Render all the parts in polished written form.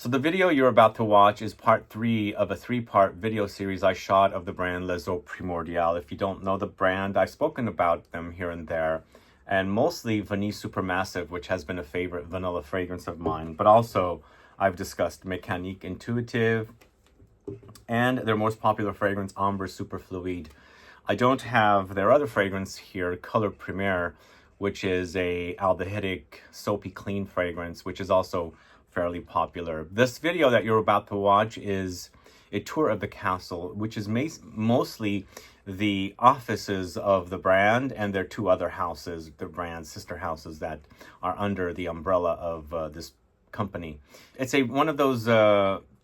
So the video you're about to watch is part 3 of a 3-part video series I shot of the brand Les Eaux Primordial. If you don't know the brand, I've spoken about them here and there, and mostly Vanille Supermassive, which has been a favorite vanilla fragrance of mine, but also I've discussed Mécanique Intuitive and their most popular fragrance, Ambre Superfluide. I don't have their other fragrance here, Color Premiere, which is a aldehydic, soapy clean fragrance, which is also fairly popular. This video that you're about to watch is a tour of the castle, which is mostly the offices of the brand and their 2 other houses, the brand's sister houses that are under the umbrella of this company. It's one of those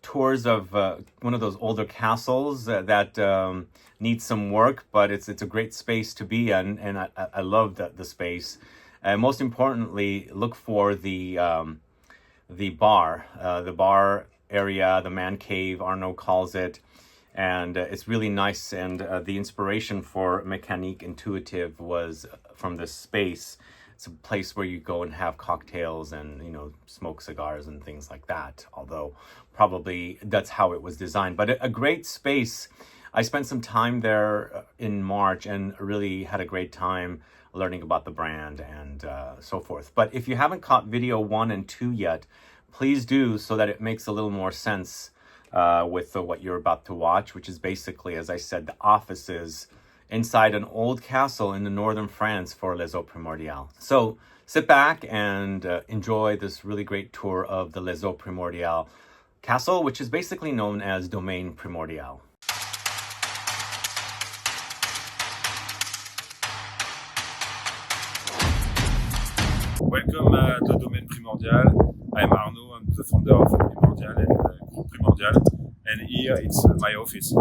tours of one of those older castles that needs some work, but it's a great space to be in, and I love the space. And most importantly, look for the bar area, the man cave, Arnaud calls it, and it's really nice. And the inspiration for Mécanique Intuitive was from this space. It's a place where you go and have cocktails and, smoke cigars and things like that, although probably that's how it was designed. But a great space. I spent some time there in March and really had a great time learning about the brand and so forth. But if you haven't caught video 1 and 2 yet, please do, so that it makes a little more sense with what you're about to watch, which is basically, as I said, the offices inside an old castle in the northern France for Les Eaux Primordial. So sit back and enjoy this really great tour of the Les Eaux Primordial castle, which is basically known as Domaine Primordial. Welcome to Domaine Primordial. I'm Arnaud, I'm the founder of Primordial and Group Primordial, and here it's my office.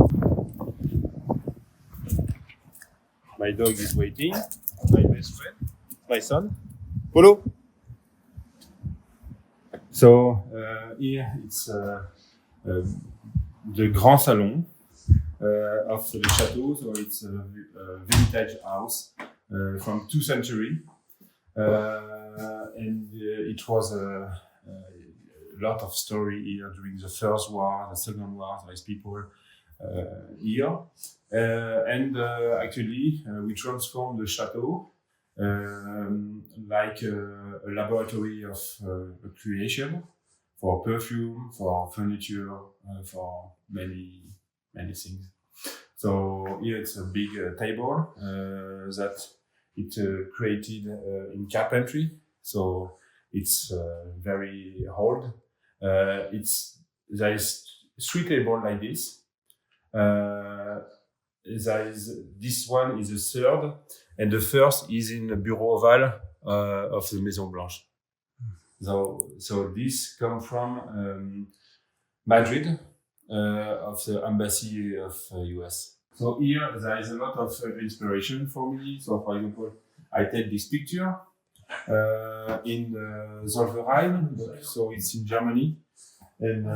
My dog is waiting, my best friend, my son, Polo. So here it's the Grand Salon of the chateau, so it's a vintage house from 2nd century. And it was a lot of story here during the First War, the Second War. There is people here, and actually we transformed the chateau like a laboratory of creation for perfume, for furniture, for many things. So here it's a big table that it created in carpentry, so it's very old. There is 3 tables like this. This one is the 3rd, and the 1st is in the Bureau Oval of the Maison Blanche. So this comes from Madrid, of the embassy of US. So here there is a lot of inspiration for me. So for example, I take this picture in Zollverein, so it's in Germany, and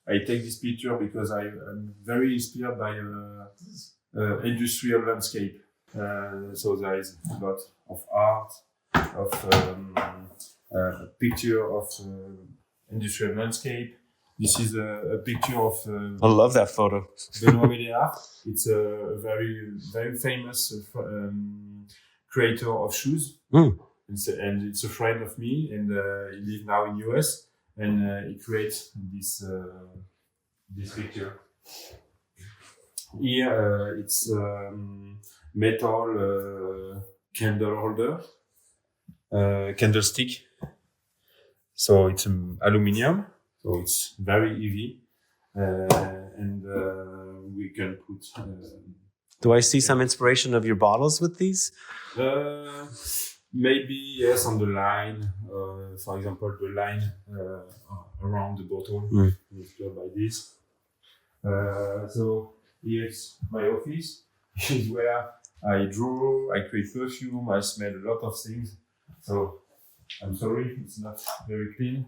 I take this picture because I'm very inspired by industrial landscape. So there is a lot of art, of picture of industrial landscape. This is a picture of I love that photo. Benoît Méléard. It's a very famous creator of shoes. And it's a friend of me, and he lives now in US, and he creates this picture. Here it's metal candle holder, candlestick. So it's aluminium. So it's very heavy, and we can put... Do I see some inspiration of your bottles with these? Maybe, yes, on the line. For example, the line around the bottle is done by this. So here's my office. Is where I draw, I create perfume, I smell a lot of things. So I'm sorry, it's not very clean,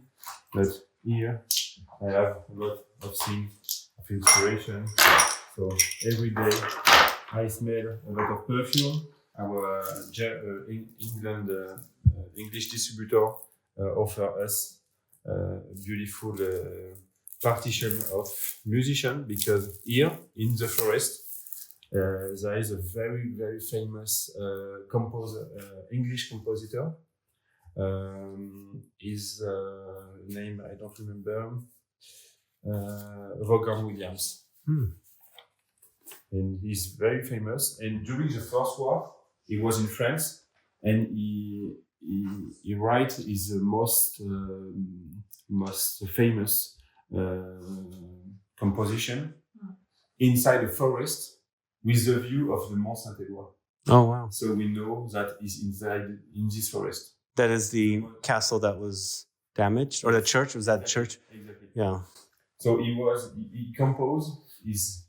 but here I have a lot of things of inspiration. So every day I smell a lot of perfume. Our England English distributor offer us beautiful partition of musician, because here in the forest there is a very, very famous English compositor. His name I don't remember. Vaughan Williams. And he's very famous. And during the First War, he was in France, and he write his most famous composition inside the forest with the view of the Mont Saint-Éloi. Oh, wow. So we know that he's inside in this forest. That is the castle that was damaged, or the church? Was that church? Exactly. Yeah. So he composed his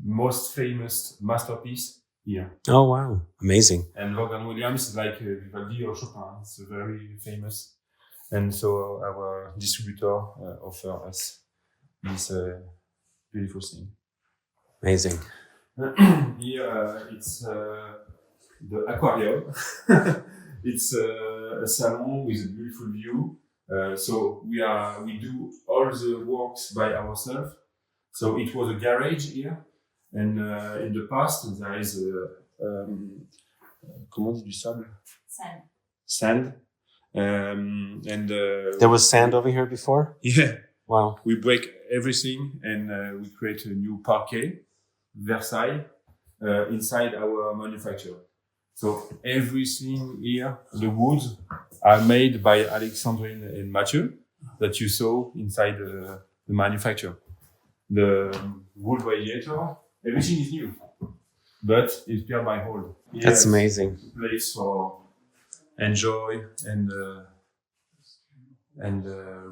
most famous masterpiece here. Oh, wow. Amazing. And Vaughan Williams is like Vivaldi or Chopin. It's very famous. And so our distributor offer us this beautiful thing. Amazing. Here it's the aquarium. It's a salon with a beautiful view. So we do all the works by ourselves. So it was a garage here, and in the past there is comment on dit du sable? Sand. And There was sand over here before? yeah. Wow. We break everything and we create a new parquet, Versailles, inside our manufacture. So everything here, the woods are made by Alexandrine and Mathieu that you saw inside the manufacture. The wood radiator, everything is new, but it's built by hand. That's amazing. Place for enjoy and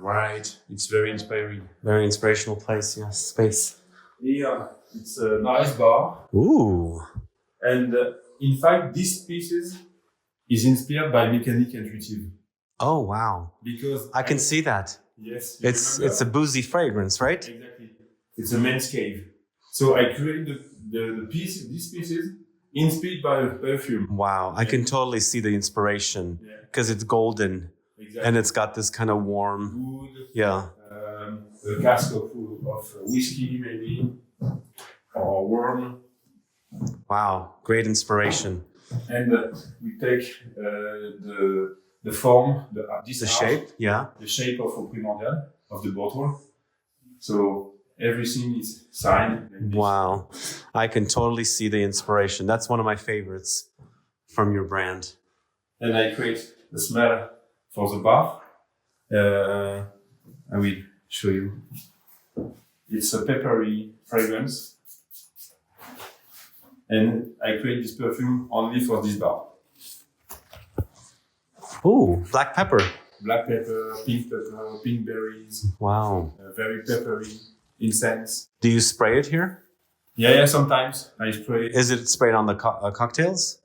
ride. It's very inspiring. Very inspirational place, yes. Space. Here, it's a nice bar. Ooh. And in fact, this pieces is inspired by Mécanique Intuitive. Oh, wow. Because I can see that. Yes. It's a boozy fragrance, right? Exactly. It's a man's cave. So I created these pieces inspired by a perfume. Wow. I can totally see the inspiration because it's golden. Exactly. And it's got this kind of warm. Wood. Yeah. A cask of whiskey, maybe, or warm. Wow. Great inspiration. And we take the form, the shape, yeah. The shape of a primordial, of the bottle. So everything is signed. Like wow. I can totally see the inspiration. That's one of my favorites from your brand. And I create the smell for the bar. I will show you. It's a peppery fragrance. And I create this perfume only for this bar. Ooh, black pepper. Black pepper, pink berries. Wow. Very peppery, incense. Do you spray it here? Yeah, sometimes I spray. Is it sprayed on the cocktails?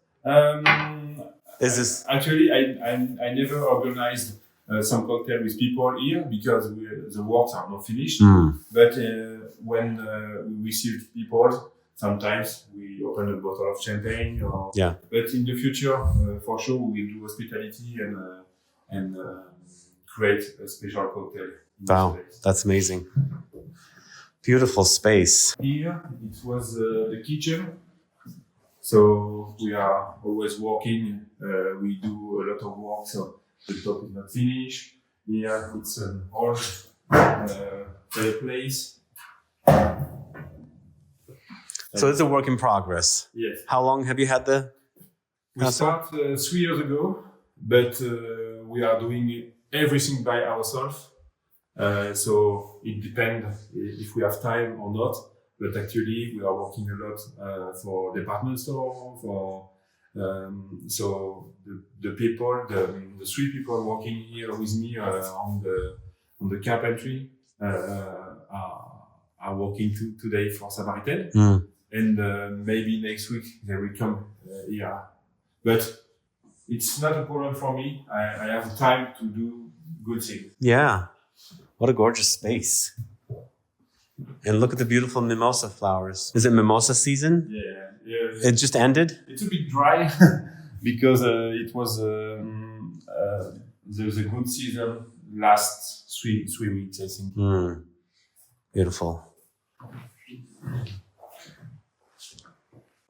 Actually, I never organized some cocktail with people here because the works are not finished. But when we receive people, sometimes we open a bottle of champagne. But in the future, for sure, we will do hospitality and create a special cocktail. Wow, that's amazing. Beautiful space. Here, it was the kitchen. So we are always working. We do a lot of work, so the top is not finished. Here, it's an old fireplace. So it's a work in progress. Yes. How long have you had the? We started 3 years ago, but we are doing everything by ourselves. So it depends if we have time or not. But actually, we are working a lot for department store. So the people, the 3 people working here with me on the carpentry are working today for Samaritaine. And maybe next week they will come here. But it's not a problem for me. I have time to do good things. Yeah. What a gorgeous space. And look at the beautiful mimosa flowers. Is it mimosa season? Yeah. It just ended? It's a bit dry because it was there was a good season last three weeks, I think. Beautiful.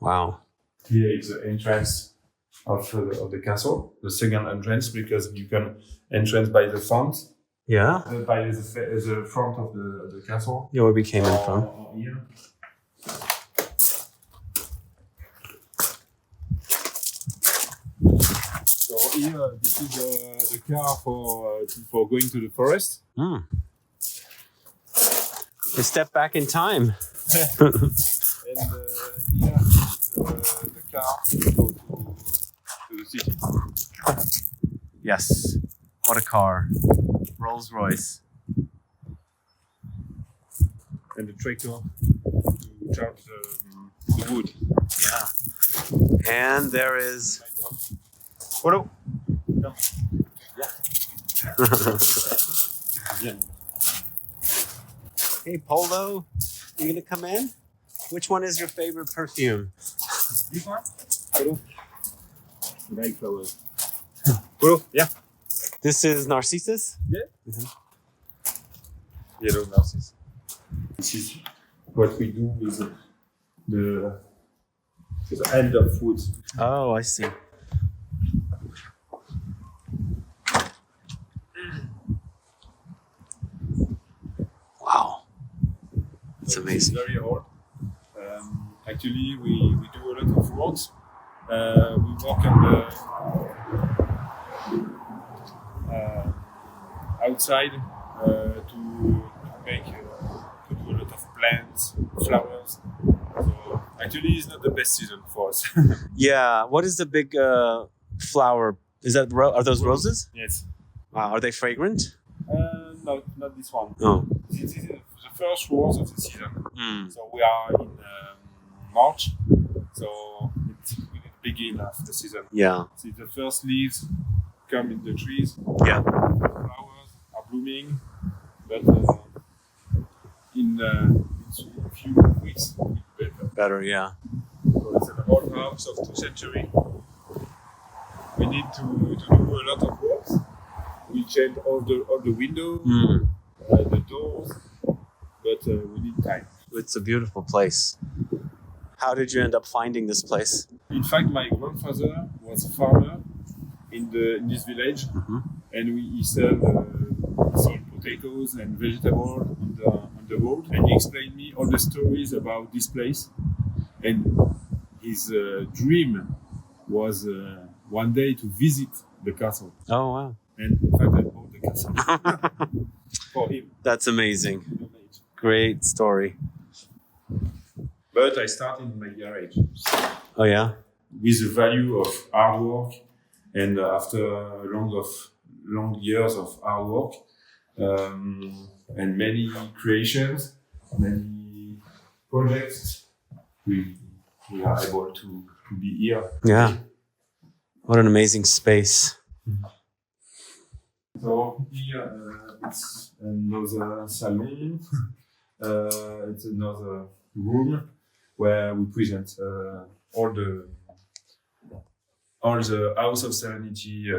Wow. Here is the entrance of the castle, the second entrance, because you can entrance by the front. Yeah. By the front of the castle. Yeah, where we came in from. Here. So here, this is the car for going to the forest. A step back in time. And here is the car to go to the city. Yes. What a car. Rolls Royce. And the tractor to charge the wood. Yeah. And there is... Polo. Yeah. Hey, Polo. You gonna come in? Which one is your favorite perfume? This one? Polo. Like flowers. Polo, yeah. This is Narcissus? Yeah. Yellow narcissus. This is what we do with the end of wood. Oh, I see. Wow. It's amazing. It's very old. Actually, we do a lot of works. We work on the outside to make to do a lot of plants, flowers. So actually, it's not the best season for us. Yeah. What is the big flower? Is that are those roses? Yes. Wow. Are they fragrant? No, not this one. Oh. This is the first rose of the season. Mm. So we are in March. So we begin of the season. Yeah. See, the first leaves come in the trees. Yeah. Flowers are blooming, but in a few weeks it will be better. Better. Yeah. So it's an old house of 2nd century. We need to do a lot of works. We change all the windows, the doors, but we need time. It's a beautiful place. How did you end up finding this place? In fact, my grandfather was a farmer in this village, and he sold potatoes and vegetables on the road. And he explained me all the stories about this place. And his dream was one day to visit the castle. Oh, wow. And in fact, I bought the castle for him. That's amazing. Great story. But I started in my garage. Oh, yeah? With the value of hard work, and after long years of hard work, and many creations, many projects, we are able to be here. Yeah. What an amazing space. So here it's another salon. It's another room where we present all the House of Serenity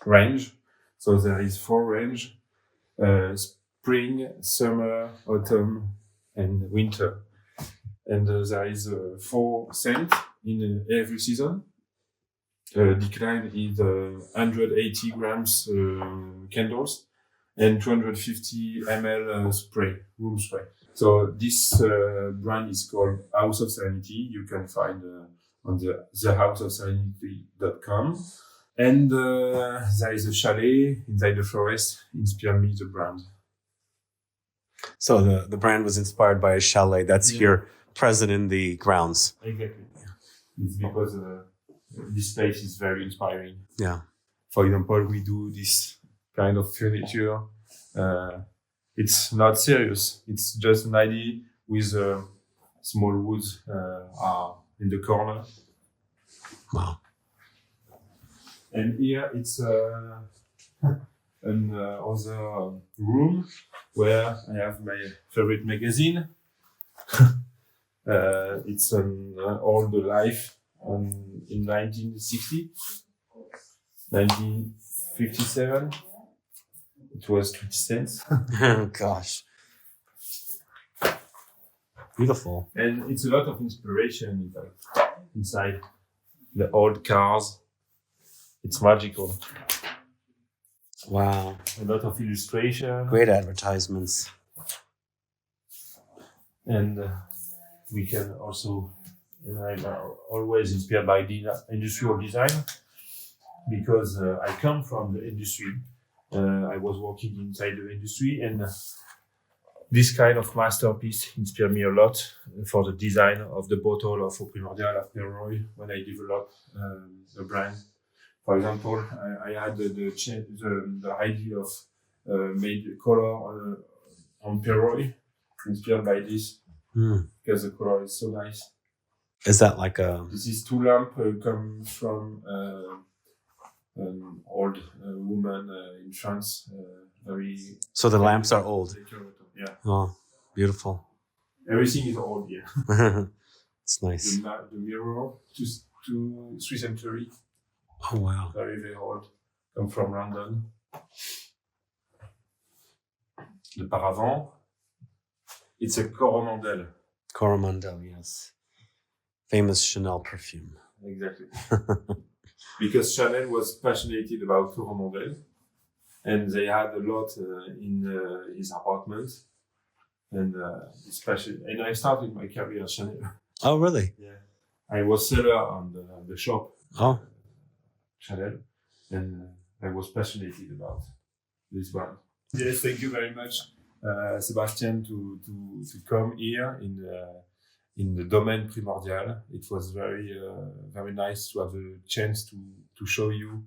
range. So there is 4 range: spring, summer, autumn, and winter. And there is 4 scents in every season. Decline is 180 grams candles and 250 ml room spray. So this brand is called House of Serenity. You can find on the houseofserenity.com. And there is a chalet inside the forest, inspired me the brand. So the brand was inspired by a chalet that's here present in the grounds. Exactly. It's because this place is very inspiring. Yeah. For example, we do this kind of furniture. It's not serious. It's just an idea with small woods in the corner. Wow. And here it's another room where I have my favorite magazine. It's All the Life in 1960, 1957. It was 20 cents. Oh, gosh. Beautiful. And it's a lot of inspiration inside the old cars. It's magical. Wow. A lot of illustration. Great advertisements. And we can also, I'm always inspired by industrial design because I come from the industry. I was working inside the industry, and this kind of masterpiece inspired me a lot for the design of the bottle of EAUX Primordial at Perfume when I developed the brand. For example, I had the idea of made color on Perfume, inspired by this, because the color is so nice. Is that like a... This is two lamp come from an old woman in France. Very. So the lamps are old. Yeah. Oh, beautiful. Everything is old. Yeah. It's nice. The mirror, 3rd century. Oh wow. Very very old. Come from London. The paravent. It's a Coromandel. Coromandel, yes. Famous Chanel perfume. Exactly. Because Chanel was passionate about Coromandel, and they had a lot in his apartment, and especially. And I started my career at Chanel. Oh really? Yeah. I was seller on the shop. Oh. Chanel, and I was passionate about this brand. Yes, thank you very much, Sebastian, to come here in the Domaine Primordial. It was very very nice to have the chance to show you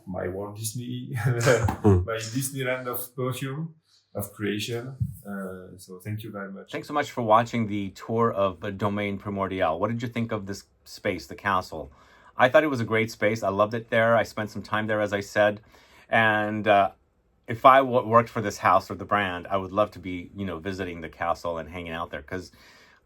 my Walt Disney, my Disneyland of perfume, of creation. So thank you very much. Thanks so much for watching the tour of Domaine Primordial. What did you think of this space, the castle? I thought it was a great space. I loved it there. I spent some time there, as I said. And if I worked for this house or the brand, I would love to be, visiting the castle and hanging out there, because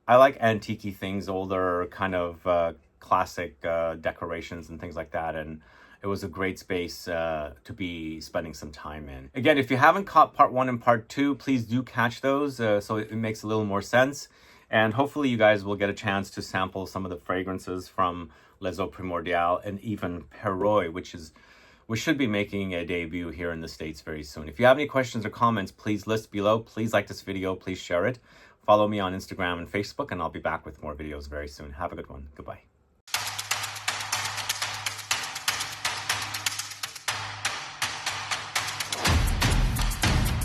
I like antique things, older kind of classic decorations and things like that. And it was a great space to be spending some time in. Again, if you haven't caught part 1 and part 2, please do catch those so it makes a little more sense. And hopefully you guys will get a chance to sample some of the fragrances from Les Eaux Primordial and even Perfume, which should be making a debut here in the States very soon. If you have any questions or comments, please list below. Please like this video. Please share it. Follow me on Instagram and Facebook, and I'll be back with more videos very soon. Have a good one. Goodbye.